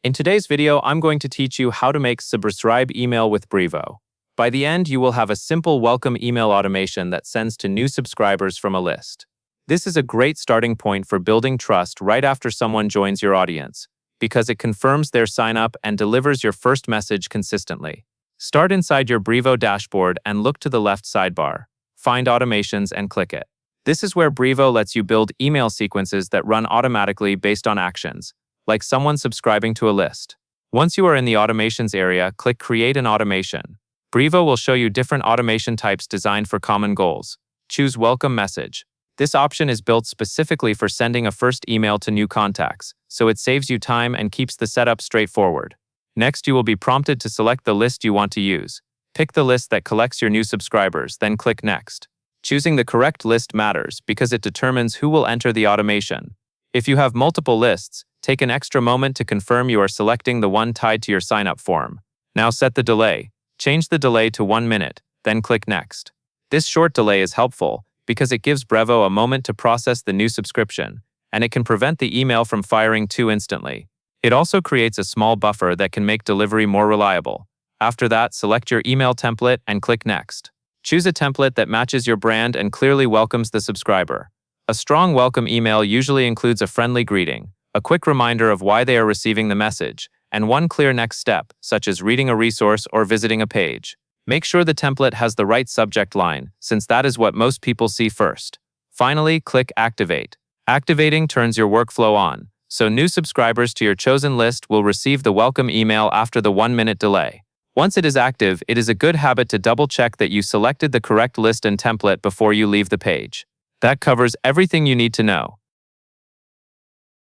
In today's video, I'm going to teach you how to make subscribe email with Brevo. By the end, you will have a simple welcome email automation that sends to new subscribers from a list. This is a great starting point for building trust right after someone joins your audience, because it confirms their sign up and delivers your first message consistently. Start inside your Brevo dashboard and look to the left sidebar. Find automations and click it. This is where Brevo lets you build email sequences that run automatically based on actions, like someone subscribing to a list. Once you are in the automations area, click Create an Automation. Brevo will show you different automation types designed for common goals. Choose Welcome Message. This option is built specifically for sending a first email to new contacts, so it saves you time and keeps the setup straightforward. Next, you will be prompted to select the list you want to use. Pick the list that collects your new subscribers, then click Next. Choosing the correct list matters because it determines who will enter the automation. If you have multiple lists, take an extra moment to confirm you are selecting the one tied to your sign-up form. Now set the delay. Change the delay to 1 minute, then click Next. This short delay is helpful because it gives Brevo a moment to process the new subscription, and it can prevent the email from firing too instantly. It also creates a small buffer that can make delivery more reliable. After that, select your email template and click Next. Choose a template that matches your brand and clearly welcomes the subscriber. A strong welcome email usually includes a friendly greeting, a quick reminder of why they are receiving the message, and one clear next step, such as reading a resource or visiting a page. Make sure the template has the right subject line, since that is what most people see first. Finally, click Activate. Activating turns your workflow on, so new subscribers to your chosen list will receive the welcome email after the 1-minute delay. Once it is active, it is a good habit to double-check that you selected the correct list and template before you leave the page. That covers everything you need to know.